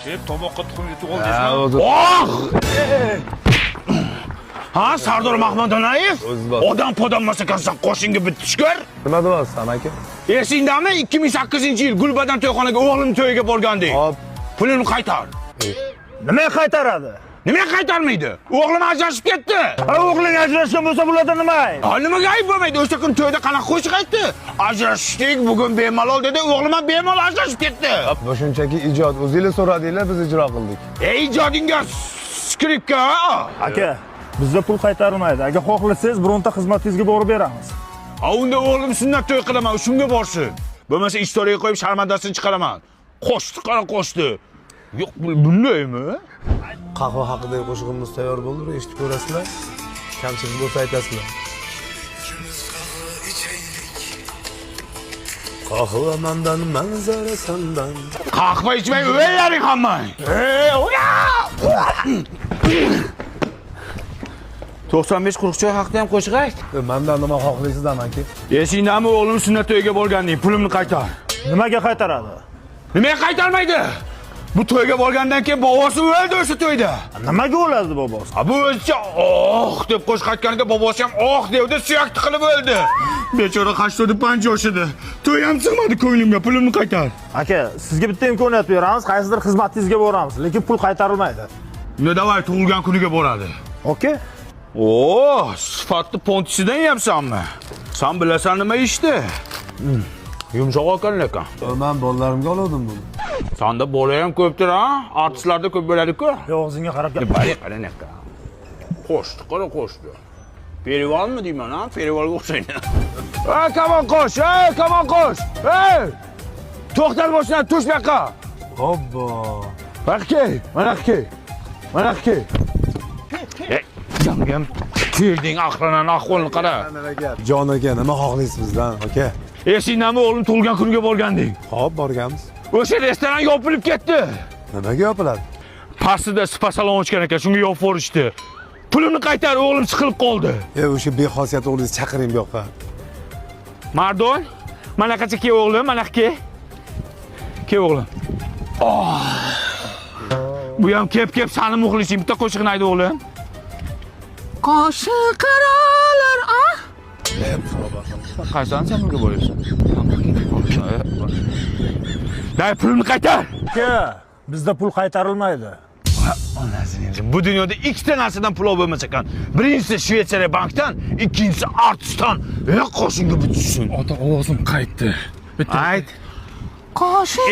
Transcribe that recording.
Chep tomoqqa tuxum yutib ol desam. Ha, Sardor Mahmadonayev? Odam podamasa qilsa qo'shinga bitishkor. Nima deyapsan aka? Esingdami 2008-yil Gulbadan to'yxonaga o'g'lim to'yiga borgandek. Hop. Pulini qaytar. Nima qaytaradi? Nima qaytarmaydi? O'g'lim ajrashib ketdi. O'g'ling ajrashgan bo'lsa bularda nima? Nimaga ayb bo'lmaydi? O'sha kun to'yda qanaqa qo'shiq aytdi? Ajrashdik, bugun bemalol dedi, o'g'lim ham bemalol ajrashib ketdi. Bu shunchaki ijod. O'zingiz so'radinglar, biz ijro qildik. Ijodingga skripka. Aka, bizda pul qaytarilmaydi. Agar xohlasangiz, bironta xizmatingizga borib beramiz. Unda o'g'lim sunnat to'y qilaman, shunga borsin. Bo'lmasa istoriyaga qo'yib sharmandasini chiqaraman. Qo'shdi, qara qo'shdi. Yo'q, bundaymi? Qahva haqidagi qo'shig'imiz tayyor bo'ldi, eshitib ko'rasizlar. Kamchilik bo'lsa aytasizlar. Qahva mandan, manzara sandan. Qahva ichmay o'ylaring hammang. Oya! 95-40 choy haqida ham qo'shiq ayt. Mendan nima xohlaysizdan aka? Esingdami o'g'lim sunnat to'yiga borganding, pulimni qaytar. Nimaga qaytaradi? Nimaga qaytarmaydi? Bu to'yga borgandan keyin bobosi o'ldi o'sha to'yda. Nimaga o'ladi bobosi? Bu o'zicha deb qo'shiq aytganiga bobosi ham devdi, suyak tiqilib o'ldi. Bechora 85 yoshida. To'y ham sig'madi ko'nglimga, pulimni qaytar. Aka, sizga bitta imkoniyat beramiz, qaysidir xizmatingizga boramiz, lekin pul qaytarilmaydi. Unda davay tug'ilgan kuniga boradi. Okey? Sifatli pontisidan yeyapsanmi? Sen bilasan nima ishdi? Yumshoq ekan. Men bolalarimga oldim buni. Sanda bola ham ko'pdir, ha? Artistlarda ko'p bo'ladi-ku. Og'zingga qarab gap. Bari qarang aka. Qo'shdi, qara qo'shdi. Perivalmi deyman, ha? Perivalga o'xshaydi. Kamon qo'sh, kamon qo'sh. To'xtat boshdan, tush bu yoqqa. Hoppa. Mana ke. Jangam kelding, aqlanan ahvolni qara. Jon aka, nima xohlaysiz bizdan, aka? Esingdami o'g'lim tug'ilgan kuniga borganding? Hop, borganmiz. O'sha restoran yopilib ketdi. Nimaga yopiladi? Pastida spa salon ochgan ekan, shunga yopib yuborishdi. Pulimni qaytar, o'g'lim siqilib qoldi. O'sha bexosiyat o'g'lingizni chaqiring bu yoqqa. Mardon, mana qacha ke o'g'lim, mana ke. Ke o'g'lim. Bu ham kep sani muxlising, bitta qo'shiqni ayt o'g'lim. Qo'shiq qaralar, Qaysan sen bunga bo'laysan? Dai pulimni qaytar. Aka, bizda pul qaytarilmaydi. Bu dunyoda ikkita narsadan pul bo'lmas ekan. Birinchisi Shveysariya bankdan, ikkinchisi artistdan. Qo'shinga bitsin. Ota ovozim qaytdi. Ayt. Qo'shiq.